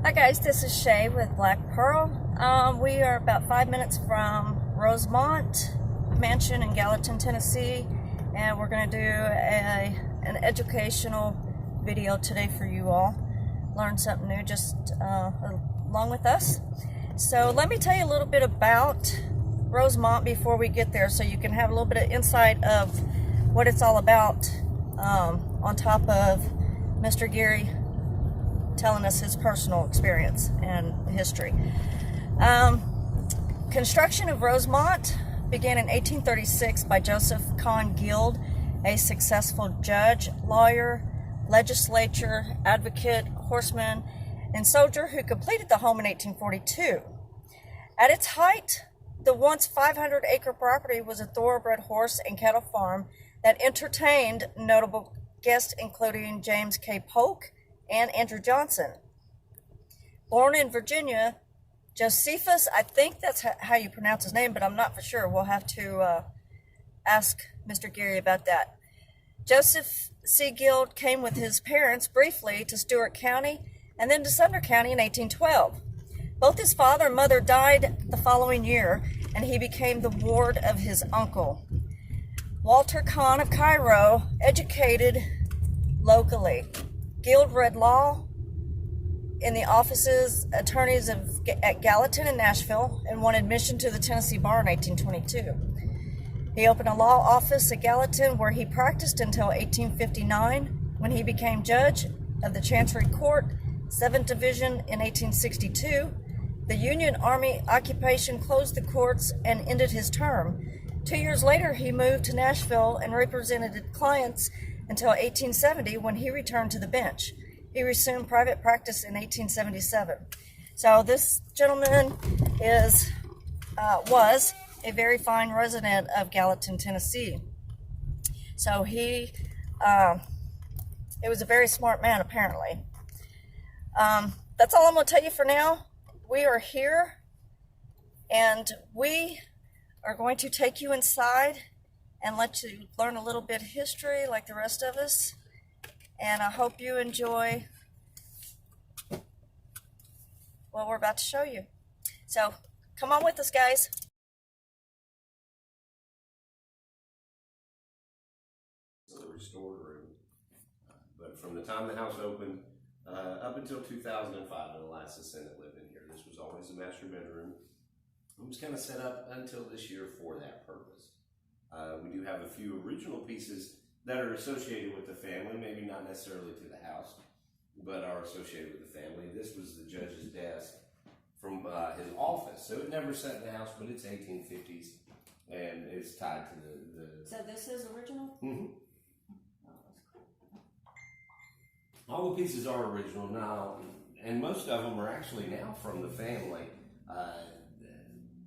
Hi guys, this is Shay with Black Pearl. We are about 5 minutes from Rosemont Mansion in Gallatin, Tennessee, and we're going to do an educational video today for you all. Learn something new just along with us. So let me tell you a little bit about Rosemont before we get there, so you can have a little bit of insight of what it's all about, on top of Mr. Gary telling us his personal experience and history. Construction of Rosemont began in 1836 by Joseph Kahn, a successful judge, lawyer, legislature, advocate, horseman, and soldier who completed the home in 1842. At its height, the once 500-acre property was a thoroughbred horse and cattle farm that entertained notable guests including James K. Polk and Andrew Johnson. Born in Virginia, Josephus, I think that's how you pronounce his name, but I'm not for sure. We'll have to ask Mr. Gary about that. Joseph C. Guild came with his parents briefly to Stewart County and then to Sumner County in 1812. Both his father and mother died the following year, and he became the ward of his uncle. Walter Kahn of Cairo educated locally. Guild read law in the offices attorneys at Gallatin and Nashville and won admission to the Tennessee bar in 1822. He opened a law office at Gallatin where he practiced until 1859 when he became judge of the Chancery Court, 7th Division in 1862. The Union Army occupation closed the courts and ended his term. 2 years later, he moved to Nashville and represented clients until 1870 when he returned to the bench. He resumed private practice in 1877. So this gentleman was a very fine resident of Gallatin, Tennessee. So he was a very smart man, apparently. That's all I'm going to tell you for now. We are here, and we are going to take you inside and let you learn a little bit of history like the rest of us. And I hope you enjoy what we're about to show you. So come on with us, guys. The restored room. But from the time the house opened up until 2005, it allows the Senate lived in here. This was always a master bedroom. It was kind of set up until this year for that purpose. We do have a few original pieces that are associated with the family, maybe not necessarily to the house, but are associated with the family. This was the judge's desk from his office, so it never sat in the house, but it's 1850s, and it's tied to the So this is original? Mm-hmm. All the pieces are original now, and most of them are actually now from the family.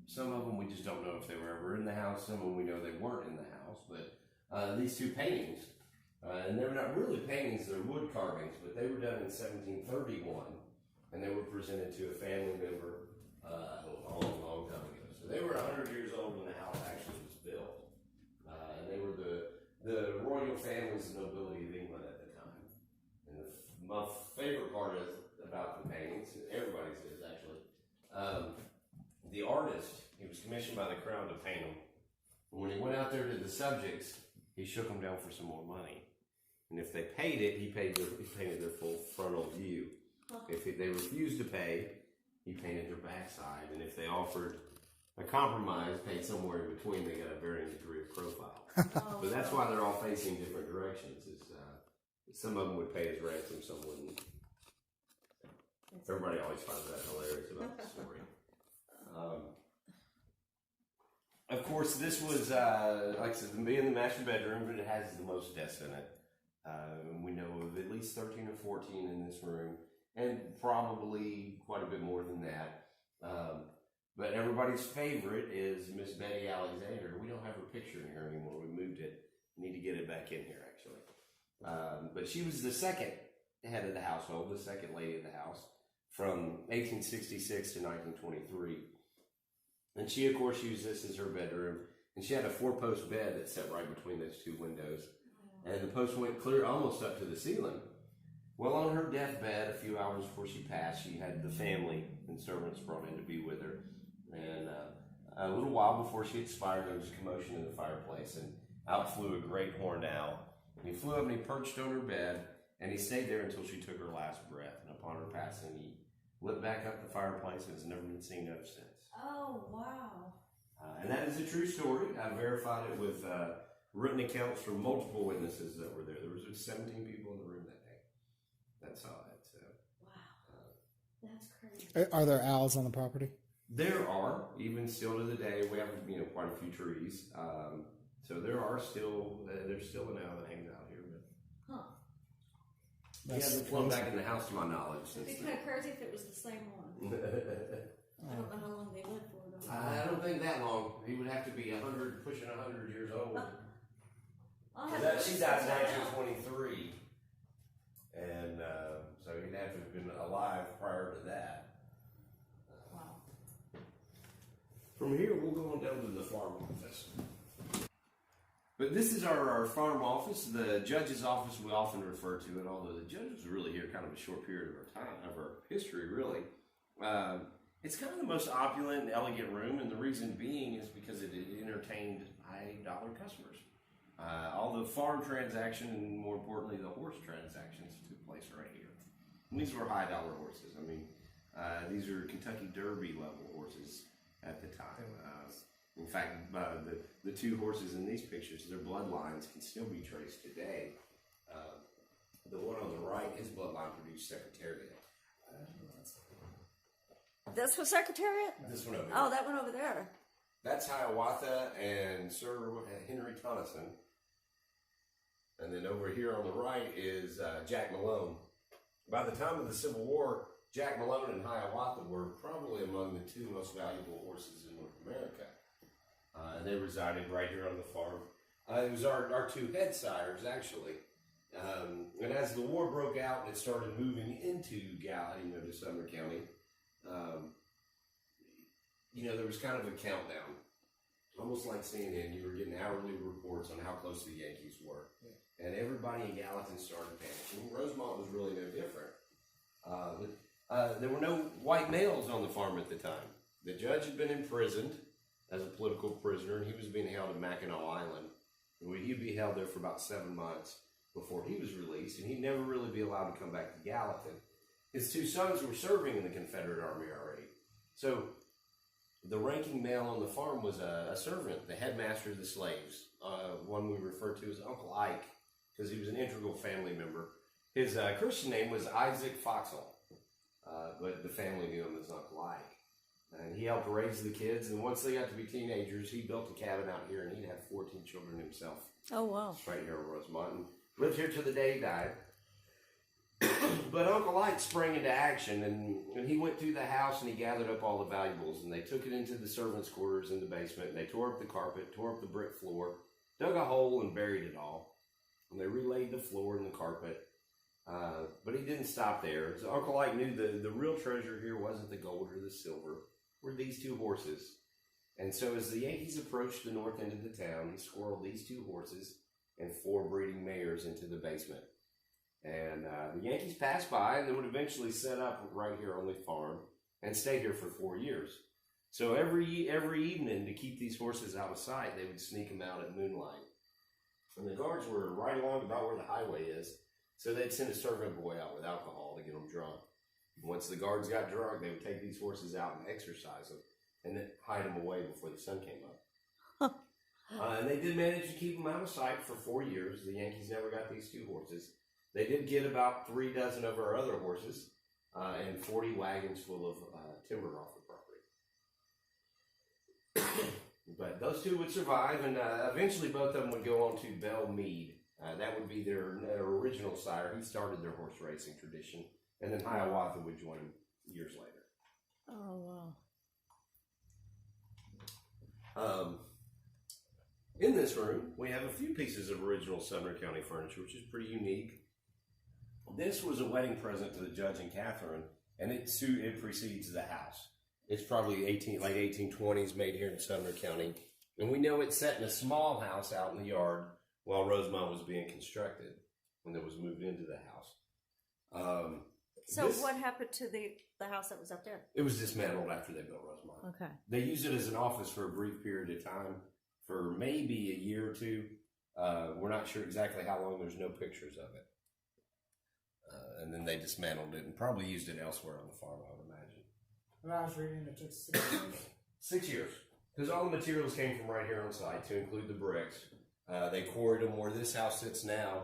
Some of them we just don't know if they were ever in the house. Some of them we know they weren't in the house. But these two paintings, and they're not really paintings, they're wood carvings, but they were done in 1731, and they were presented to a family member a long time ago. So they were 100 years old when the house actually was built. And they were the royal families and nobility of England at the time. And my favorite part about the paintings, everybody's is actually, the artist, he was commissioned by the crown to paint them. When he went out there to the subjects, he shook them down for some more money. And if they paid it, he painted their full frontal view. If they refused to pay, he painted their backside. And if they offered a compromise, paid somewhere in between, they got a varying degree of profile. But that's why they're all facing different directions. Some of them would pay as ransom, some wouldn't. Everybody always finds that hilarious about the story. Of course, this was, like I said, being the master bedroom, but it has the most desks in it. We know of at least 13 or 14 in this room, and probably quite a bit more than that. But everybody's favorite is Miss Betty Alexander. We don't have her picture in here anymore. We moved it. We need to get it back in here, actually. But she was the second head of the household, the second lady of the house, from 1866 to 1923. And she, of course, used this as her bedroom. And she had a 4-post bed that sat right between those two windows. And the post went clear almost up to the ceiling. Well, on her deathbed, a few hours before she passed, she had the family and servants brought in to be with her. And a little while before she expired, there was commotion in the fireplace, and out flew a great horned owl. And he flew up and he perched on her bed, and he stayed there until she took her last breath. And upon her passing, he lit back up the fireplace and has never been seen ever since. Oh, wow. And that is a true story. I verified it with written accounts from multiple witnesses that were there. There was 17 people in the room that day that saw it. So, wow, that's crazy. Are there owls on the property? There are, even still to the day. We have quite a few trees. So there's still an owl that hangs out here. But huh? He hasn't flown back in the house to my knowledge since. It'd be kind of crazy if it was the same one. I don't know how long they lived for. I don't think that long. He would have to be 100, pushing 100 years old. She died in 1923, and so he'd have to have been alive prior to that. Wow. From here, we'll go on down to the farm office. But this is our farm office. The judge's office we often refer to it, although the judge was really here kind of a short period of our time, of our history, really. It's kind of the most opulent and elegant room, and the reason being is because it entertained high-dollar customers. All the farm transaction, and more importantly, the horse transactions took place right here. And these were high-dollar horses. I mean, these are Kentucky Derby level horses at the time. In fact, the two horses in these pictures, their bloodlines can still be traced today. The one on the right, his bloodline produced Secretariat. This was Secretariat? This one over there. Oh, that one over there. That's Hiawatha and Sir Henry Tennyson. And then over here on the right is Jack Malone. By the time of the Civil War, Jack Malone and Hiawatha were probably among the two most valuable horses in North America. And they resided right here on the farm. It was our two head sires, actually. And as the war broke out and it started moving into Gallatin, to Sumner County, there was kind of a countdown. Almost like CNN, you were getting hourly reports on how close the Yankees were. Yeah. And everybody in Gallatin started panicking. Rosemont was really no different. There were no white males on the farm at the time. The judge had been imprisoned as a political prisoner, and he was being held at Mackinac Island. And he'd be held there for about 7 months before he was released, and he'd never really be allowed to come back to Gallatin. His two sons were serving in the Confederate Army already. So the ranking male on the farm was a servant, the headmaster of the slaves, one we refer to as Uncle Ike, because he was an integral family member. His Christian name was Isaac Foxall, but the family knew him as Uncle Ike. And he helped raise the kids, and once they got to be teenagers, he built a cabin out here, and he had 14 children himself. Oh, wow. Right here in Rosemont, and lived here till the day he died. But Uncle Ike sprang into action, and he went through the house and he gathered up all the valuables, and they took it into the servants' quarters in the basement, and they tore up the carpet, tore up the brick floor, dug a hole and buried it all. And they relaid the floor and the carpet. But he didn't stop there. So Uncle Ike knew the real treasure here wasn't the gold or the silver, were these two horses. And so as the Yankees approached the north end of the town, he squirreled these two horses and 4 breeding mares into the basement. And the Yankees passed by, and they would eventually set up right here on the farm and stay here for 4 years. So every evening, to keep these horses out of sight, they would sneak them out at moonlight. And the guards were right along about where the highway is, so they'd send a servant boy out with alcohol to get them drunk. Once the guards got drunk, they would take these horses out and exercise them, and then hide them away before the sun came up. And they did manage to keep them out of sight for 4 years. The Yankees never got these two horses. They did get about 3 dozen of our other horses and 40 wagons full of timber off the property. But those two would survive, and eventually both of them would go on to Belle Meade. That would be their original sire. He started their horse racing tradition, and then Hiawatha would join him years later. Oh, wow. In this room, we have a few pieces of original Sumner County furniture, which is pretty unique. This was a wedding present to the judge and Catherine, and it precedes the house. It's probably late 1820s, made here in Sumner County. And we know it's set in a small house out in the yard while Rosemont was being constructed when it was moved into the house. So what happened to the house that was up there? It was dismantled after they built Rosemont. Okay. They used it as an office for a brief period of time, for maybe a year or two. We're not sure exactly how long. There's no pictures of it. And then they dismantled it and probably used it elsewhere on the farm, I would imagine. When I was reading, it took 6 years. 6 years. Because all the materials came from right here on site, to include the bricks. They quarried them where this house sits now.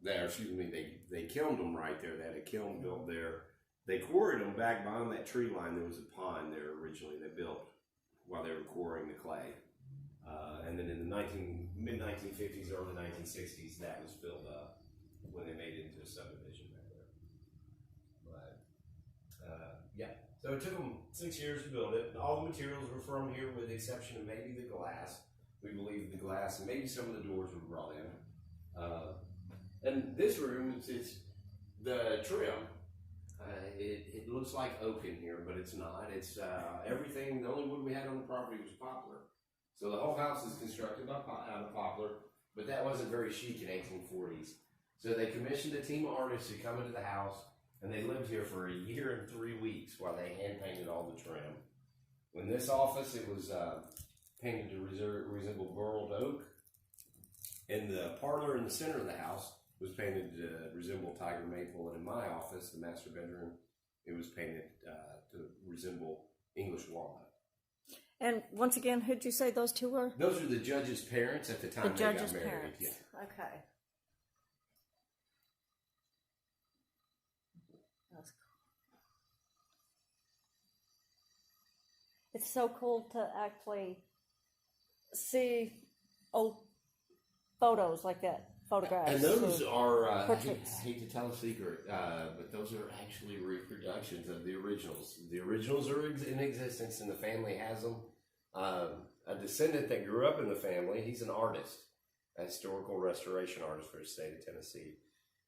They kilned them right there. They had a kiln built there. They quarried them back behind that tree line. There was a pond there originally they built while they were quarrying the clay. And then in the mid-1950s, early 1960s, that was filled up when they made it into a subdivision back there. But, yeah. So it took them 6 years to build it. All the materials were from here with the exception of maybe the glass. We believe the glass and maybe some of the doors were brought in. And this room, it's the trim. It looks like oak in here, but it's not. It's everything. The only wood we had on the property was poplar. So the whole house is constructed out of poplar, but that wasn't very chic in 1840s. So they commissioned a team of artists to come into the house, and they lived here for a year and 3 weeks while they hand painted all the trim. In this office, it was painted to resemble burled oak. In the parlor in the center of the house was painted to resemble tiger maple, and in my office, the master bedroom, it was painted to resemble English walnut. And once again, who'd you say those two were? Those are the judge's parents at the time they got married. Parents. Yeah. Okay. That's cool. It's so cool to actually see old photos like that, photographs. And those are, I portraits. hate to tell a secret, but those are actually reproductions of the originals. The originals are in existence and the family has them. A descendant that grew up in the family, he's an artist, a historical restoration artist for the state of Tennessee.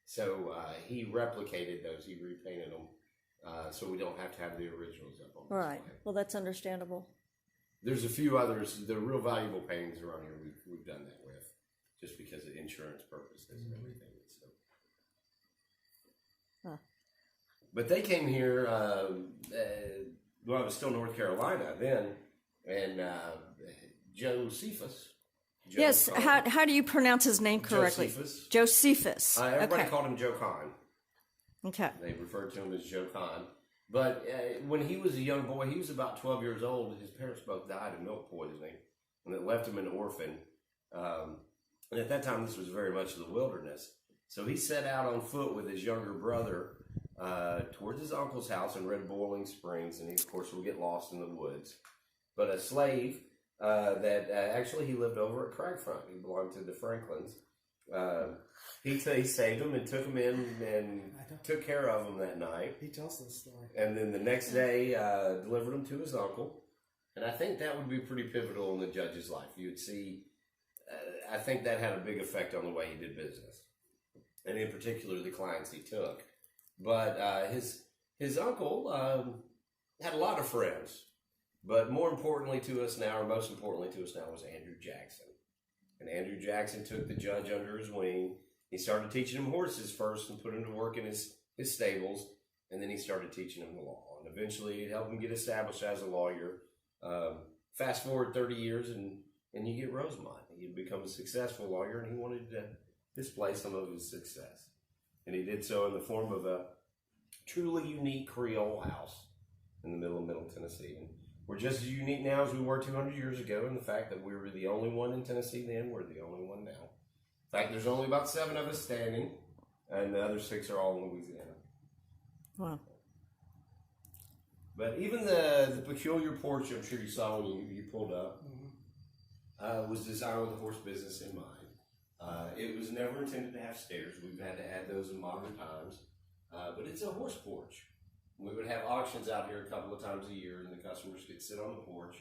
So he replicated those, he repainted them, so we don't have to have the originals up on Right. display. Well, that's understandable. There's a few others, the real valuable paintings around here we've done that with, just because of insurance purposes and everything. So. Huh. But they came here, well, it was still North Carolina then, and Josephus. Yes, how do you pronounce his name correctly? Josephus. Josephus. Everybody Okay. called him Joe Kahn. Okay. They referred to him as Joe Kahn. But when he was a young boy, he was about 12 years old. His parents both died of milk poisoning, and it left him an orphan. And at that time, this was very much the wilderness. So he set out on foot with his younger brother towards his uncle's house in Red Boiling Springs, and he, of course, would get lost in the woods. But a slave that actually he lived over at Cragfront. He belonged to the Franklins. He saved him and took him in and took care of him that night. He tells this story. And then the next day, delivered him to his uncle. And I think that would be pretty pivotal in the judge's life. You would see, I think that had a big effect on the way he did business. And in particular, the clients he took. But his uncle had a lot of friends. But more importantly to us now, or most importantly to us now, was Andrew Jackson. And Andrew Jackson took the judge under his wing. He started teaching him horses first and put him to work in his stables. And then he started teaching him the law. And eventually he helped him get established as a lawyer. Fast forward 30 years and you get Rosemont. He become a successful lawyer and he wanted to display some of his success. And he did so in the form of a truly unique Creole house in the middle of Middle Tennessee. And we're just as unique now as we were 200 years ago in the fact that we were the only one in Tennessee then, we're the only one now. In fact, there's only about 7 of us standing, and the other 6 are all in Louisiana. Wow. But even the peculiar porch I'm sure you saw when you pulled up was designed with the horse business in mind. It was never intended to have stairs. We've had to add those in modern times. But it's a horse porch. We would have auctions out here a couple of times a year, and the customers could sit on the porch,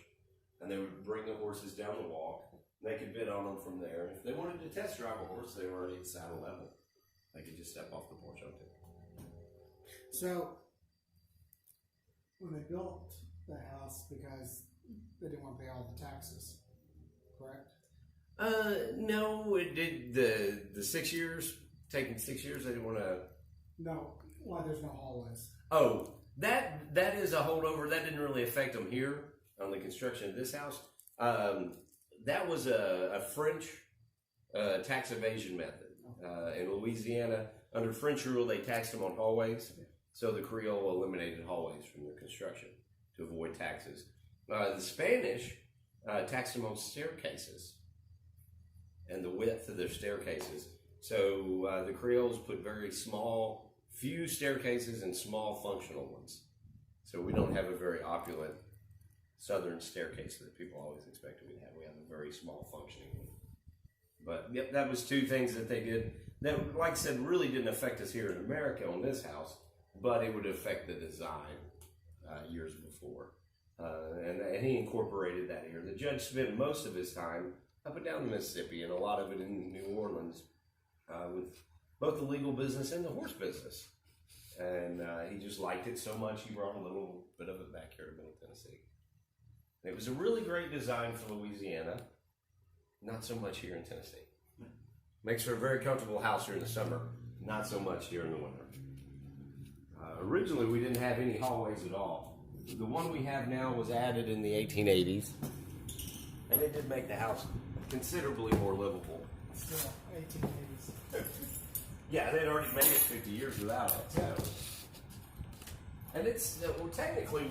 and they would bring the horses down the walk. And they could bid on them from there. If they wanted to test drive a horse, they were already at saddle level. They could just step off the porch onto it. So, when they built the house, because they didn't want to pay all the taxes, correct? No, it did the 6 years, taking 6 years, they didn't want to. No, why there's no hallways. Oh, that is a holdover. That didn't really affect them here on the construction of this house. That was a French tax evasion method. In Louisiana, under French rule, they taxed them on hallways. So the Creole eliminated hallways from their construction to avoid taxes. The Spanish taxed them on staircases and the width of their staircases. So the Creoles put very small, few staircases and small functional ones. So we don't have a very opulent southern staircase that people always expected we'd have. We have a very small functioning one. But yep, that was two things that they did that, like I said, really didn't affect us here in America on this house, but it would affect the design years before. And he incorporated that here. The judge spent most of his time up and down the Mississippi, and a lot of it in New Orleans, with both the legal business and the horse business. And he just liked it so much, he brought a little bit of it back here to Middle Tennessee. It was a really great design for Louisiana, not so much here in Tennessee. Makes for a very comfortable house here in the summer, not so much here in the winter. Originally, we didn't have any hallways at all. The one we have now was added in the 1880s, and it did make the house considerably more livable. Still, 1880s. Yeah, they'd already made it 50 years without it. So. And it's, well, technically,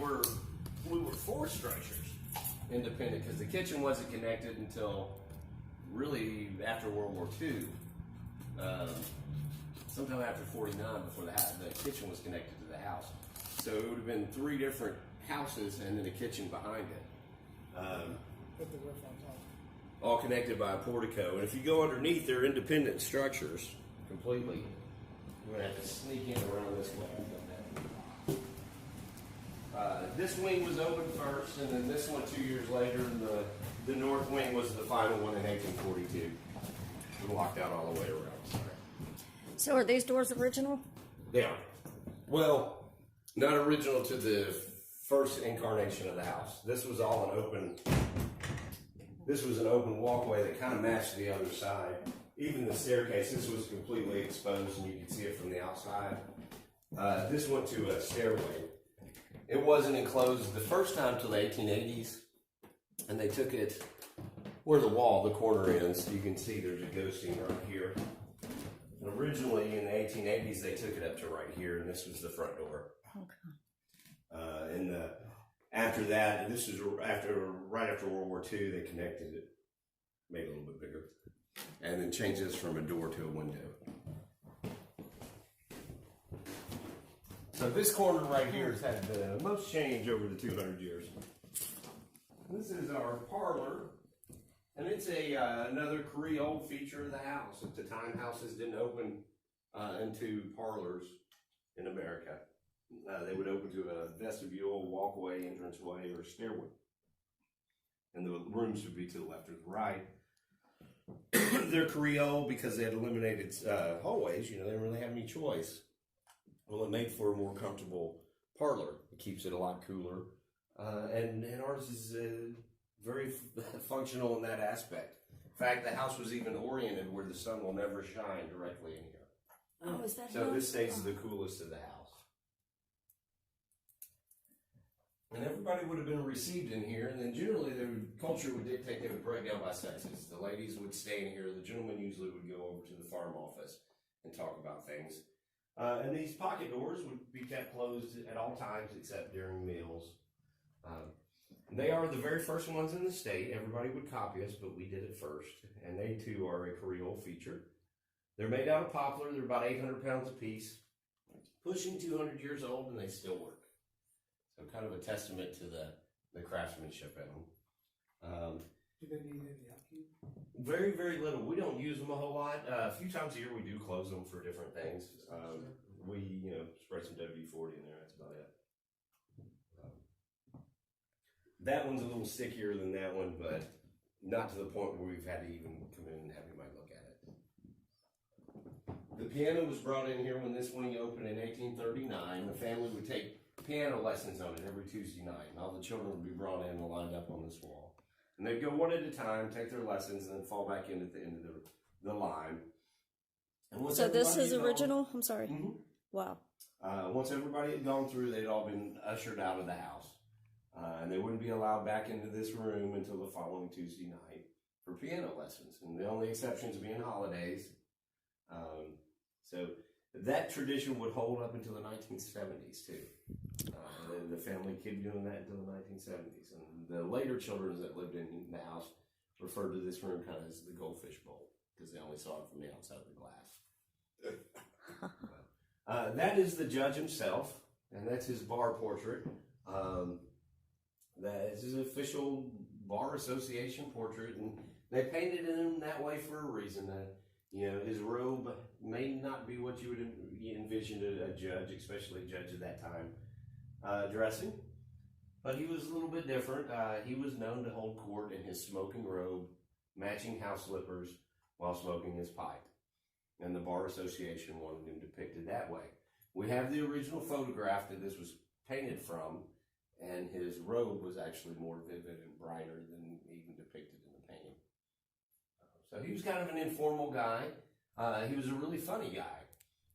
we were four structures independent because the kitchen wasn't connected until really after World War II. Sometime after 49, before the kitchen was connected to the house. So it would have been three different houses and then a kitchen behind it. Put the roof on top. All connected by a portico. And if you go underneath, they're independent structures completely. We're going to have to sneak in around this way. This wing was open first, and then this one 2 years later, and the north wing was the final one in 1842. We locked out all the way around. Sorry. So are these doors original? They are. Well, not original to the first incarnation of the house. This was all an open. This was an open walkway that kind of matched the other side. Even the staircase, this was completely exposed, and you could see it from the outside. This went to a stairway. It wasn't enclosed the first time till the 1880s, and they took it where the wall, the corner ends. You can see there's a ghosting right here. And originally in the 1880s, they took it up to right here, and this was the front door. Okay. And after that, and this is right after World War II, they connected it, made it a little bit bigger, and then changed this from a door to a window. So this corner right here has had the most change over the 200 years. This is our parlor, and it's another Creole feature of the house. At the time, houses didn't open into parlors in America. They would open to a vestibule, walkway, entranceway, or stairway. And the rooms would be to the left or the right. They're Creole because they had eliminated hallways. They didn't really have any choice. Well, it made for a more comfortable parlor. It keeps it a lot cooler. And ours is very functional in that aspect. In fact, the house was even oriented where the sun will never shine directly in here. Oh, is that So how? this stays the coolest of the house. And everybody would have been received in here, and then generally their culture would dictate they would break down by sexes. The ladies would stay in here, the gentlemen usually would go over to the farm office and talk about things. And these pocket doors would be kept closed at all times except during meals. They are the very first ones in the state. Everybody would copy us, but we did it first. And they too are a Creole feature. They're made out of poplar. They're about 800 pounds a piece, pushing 200 years old, and they still work. So kind of a testament to the craftsmanship in them. Do they need any upkeep? Very, very little. We don't use them a whole lot. A few times a year we do close them for different things. We, spray some WD-40 in there. That's about it. That one's a little stickier than that one, but not to the point where we've had to even come in and have anybody look at it. The piano was brought in here when this wing opened in 1839. The family would take piano lessons on it every Tuesday night, and all the children would be brought in and lined up on this wall. And they'd go one at a time, take their lessons, and then fall back in at the end of the line. And So this is original? I'm sorry. Mm-hmm. Wow. Once everybody had gone through, they'd all been ushered out of the house. And they wouldn't be allowed back into this room until the following Tuesday night for piano lessons. And the only exceptions being holidays. So that tradition would hold up until the 1970s, too. The family kept doing that until the 1970s. And the later children that lived in the house referred to this room kind of as the goldfish bowl because they only saw it from the outside of the glass. That is the judge himself, and that's his bar portrait. That is his official bar association portrait, and they painted him that way for a reason. His robe may not be what you would envision a judge, especially a judge at that time, dressing. But he was a little bit different. He was known to hold court in his smoking robe, matching house slippers, while smoking his pipe. And the Bar Association wanted him depicted that way. We have the original photograph that this was painted from, and his robe was actually more vivid and brighter than even depicted in the painting. So he was kind of an informal guy. He was a really funny guy.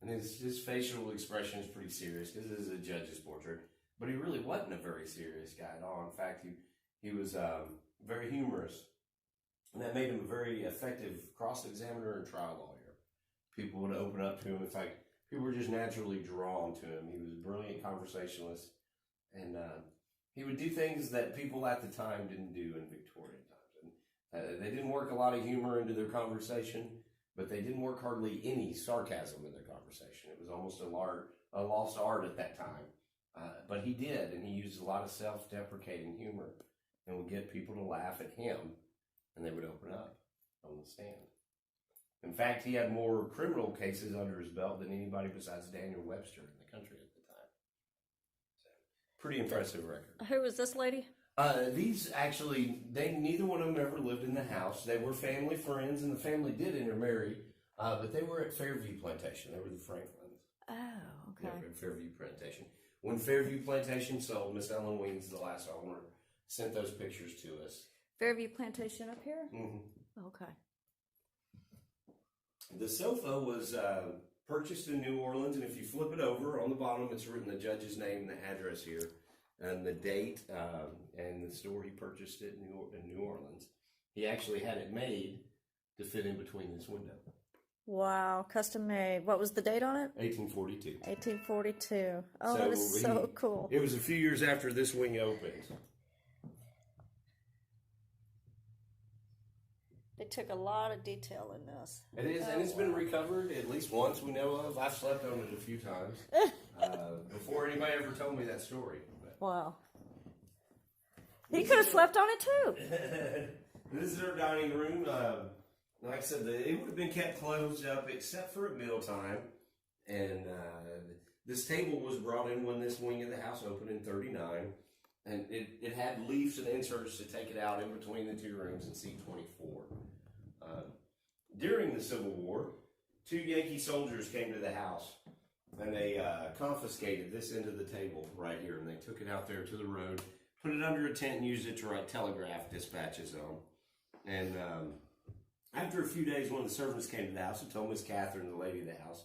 And his facial expression is pretty serious because this is a judge's portrait. But he really wasn't a very serious guy at all. In fact, he was very humorous. And that made him a very effective cross-examiner and trial lawyer. People would open up to him. In fact, people were just naturally drawn to him. He was a brilliant conversationalist. And he would do things that people at the time didn't do in Victorian times. And they didn't work a lot of humor into their conversation, but they didn't work hardly any sarcasm in their conversation. It was almost a lost art at that time. But he did, and he used a lot of self-deprecating humor and would get people to laugh at him, and they would open up on the stand. In fact, he had more criminal cases under his belt than anybody besides Daniel Webster in the country at the time. So, pretty impressive record. Who was this lady? These actually, neither one of them ever lived in the house. They were family friends, and the family did intermarry, but they were at Fairview Plantation. They were the Franklins. Oh, okay. Yeah, at Fairview Plantation. When Fairview Plantation sold, Miss Ellen Weens, the last owner, sent those pictures to us. Fairview Plantation up here? Mm-hmm. Okay. The sofa was purchased in New Orleans, and if you flip it over, on the bottom it's written the judge's name and the address here, and the date, and the store he purchased it in New Orleans. He actually had it made to fit in between this window. Wow, custom made. What was the date on it? 1842. 1842. Oh, that is so cool. It was a few years after this wing opened. They took a lot of detail in this. It is, and it's been recovered at least once we know of. I've slept on it a few times before anybody ever told me that story. But. Wow. He could have slept on it too. This is our dining room. Like I said, it would have been kept closed up except for at mealtime. And this table was brought in when this wing of the house opened in 1939. And it had leaves and inserts to take it out in between the two rooms and seat 24. During the Civil War, 2 Yankee soldiers came to the house, and they confiscated this end of the table right here, and they took it out there to the road, put it under a tent, and used it to write telegraph dispatches on. And after a few days, one of the servants came to the house and told Miss Catherine, the lady of the house,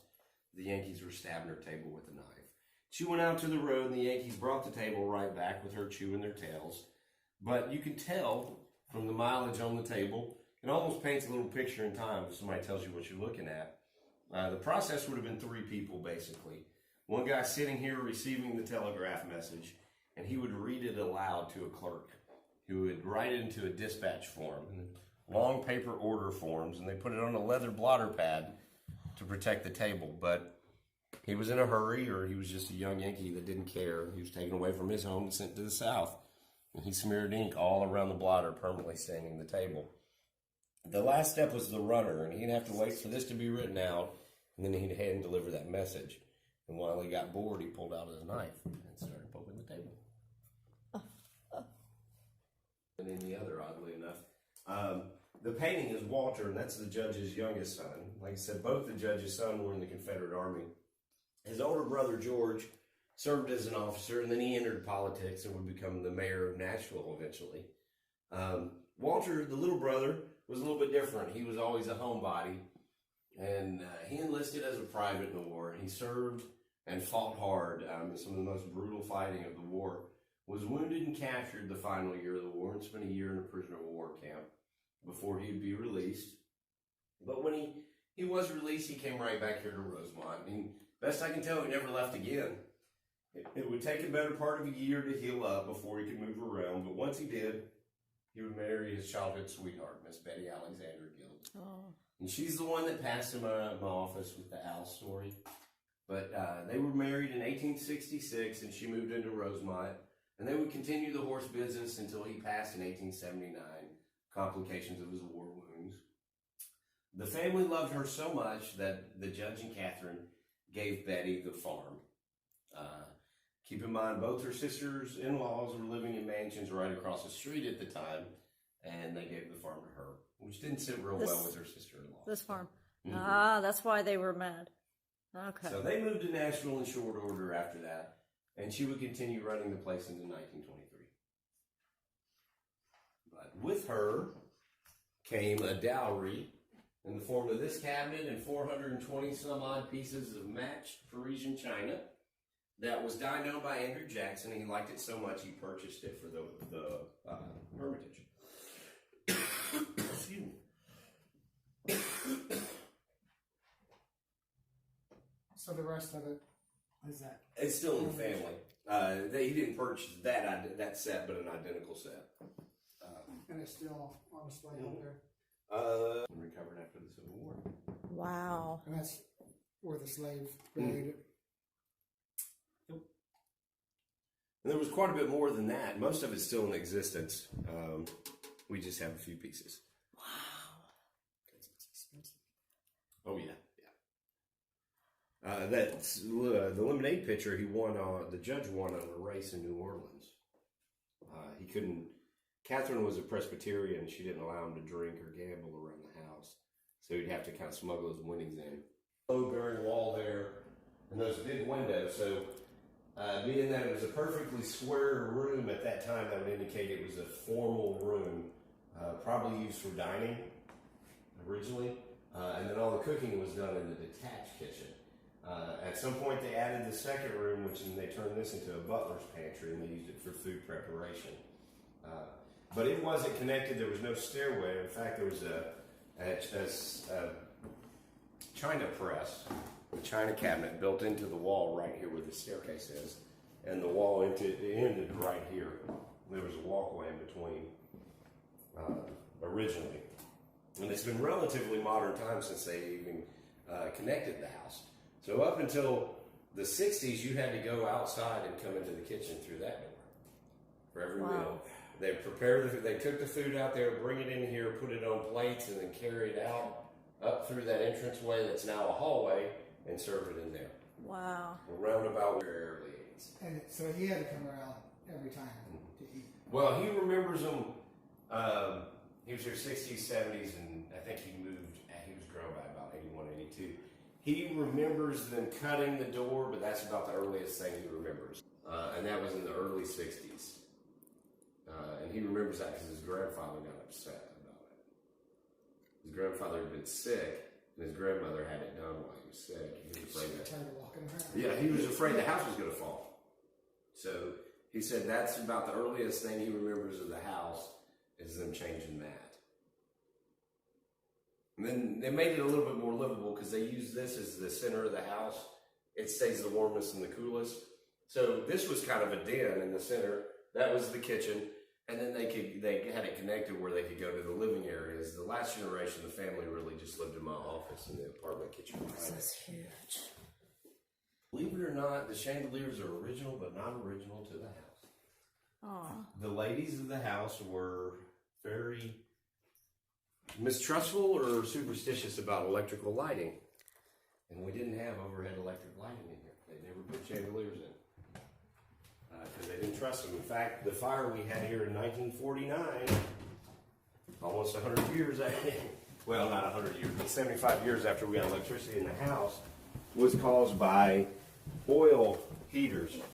the Yankees were stabbing her table with a knife. She went out to the road, and the Yankees brought the table right back with her chewing their tails. But you can tell from the mileage on the table, it almost paints a little picture in time if somebody tells you what you're looking at. The process would have been 3 people, basically. One guy sitting here receiving the telegraph message, and he would read it aloud to a clerk who would write it into a dispatch form, long paper order forms, and they put it on a leather blotter pad to protect the table. But he was in a hurry, or he was just a young Yankee that didn't care. He was taken away from his home and sent to the South. And he smeared ink all around the blotter, permanently staining the table. The last step was the runner, and he'd have to wait for this to be written out, and then he'd hand deliver that message. And while he got bored, he pulled out his knife and started poking the table. And then the other, oddly enough. The painting is Walter, and that's the judge's youngest son. Like I said, both the judge's sons were in the Confederate Army. His older brother, George, served as an officer, and then he entered politics and would become the mayor of Nashville eventually. Walter, the little brother, was a little bit different. He was always a homebody, and he enlisted as a private in the war. He served and fought hard. Some of the most brutal fighting of the war. Was wounded and captured the final year of the war and spent a year in a prisoner of war camp before he'd be released. But when he was released, he came right back here to Rosemont. And best I can tell, he never left again. It would take a better part of a year to heal up before he could move around. But once he did, he would marry his childhood sweetheart, Miss Betty Alexander Guild. Oh. And she's the one that passed him out of my office with the owl story. But they were married in 1866, and she moved into Rosemont. And they would continue the horse business until he passed in 1879, complications of his war wounds. The family loved her so much that the judge and Catherine gave Betty the farm. Keep in mind, both her sisters-in-laws were living in mansions right across the street at the time, and they gave the farm to her, which didn't sit real well with her sister-in-law. This farm. Mm-hmm. That's why they were mad. Okay. So they moved to Nashville in short order after that, and she would continue running the place into 1923. But with her came a dowry in the form of this cabinet and 420 some odd pieces of matched Parisian china that was dyed by Andrew Jackson. He liked it so much he purchased it for the Hermitage. Excuse me. So the rest of it is that? It's still in the family. He didn't purchase that set, but an identical set. And it's still on display out there. Recovered after the Civil War. Wow. And that's where the slave trade. And there was quite a bit more than that. Most of it's still in existence. We just have a few pieces. Wow. It's expensive. Oh yeah. That's the lemonade pitcher. He won. The judge won on a race in New Orleans. He couldn't. Catherine was a Presbyterian. She didn't allow him to drink or gamble around the house, so he'd have to kind of smuggle his winnings in. Low bearing wall there, and those big windows. So, being that it was a perfectly square room at that time, that would indicate it was a formal room, probably used for dining originally, and then all the cooking was done in the detached kitchen. At some point, they added the second room, they turned this into a butler's pantry, and they used it for food preparation. But it wasn't connected. There was no stairway. In fact, there was a china press, a china cabinet built into the wall right here where the staircase is, and the wall ended right here. There was a walkway in between originally, and it's been relatively modern times since they even connected the house. So up until the 60s, you had to go outside and come into the kitchen through that door for every meal. They they took the food out there, bring it in here, put it on plates, and then carry it out up through that entranceway that's now a hallway and serve it in there. Wow. A roundabout where everybody eats. And so he had to come around every time to eat. Well, he remembers them. He was here 60s, 70s, and I think he moved. He was grown by about 81, 82. He remembers them cutting the door, but that's about the earliest thing he remembers. And that was in the early 60s. And he remembers that because his grandfather got upset about it. His grandfather had been sick, and his grandmother had it done while he was sick. He was afraid he was afraid the house was going to fall. So he said that's about the earliest thing he remembers of the house is them changing that. And then they made it a little bit more livable because they used this as the center of the house. It stays the warmest and the coolest. So this was kind of a den in the center. That was the kitchen. And then they had it connected where they could go to the living areas. The last generation, the family really just lived in my office in the apartment kitchen. This is huge. Believe it or not, the chandeliers are original, but not original to the house. Aww. The ladies of the house were very mistrustful or superstitious about electrical lighting. And we didn't have overhead electric lighting in here. They never put chandeliers in. Because they didn't trust them. In fact, the fire we had here in 1949, almost 100 years after, well, not 100 years, but 75 years after we had electricity in the house, was caused by oil heaters.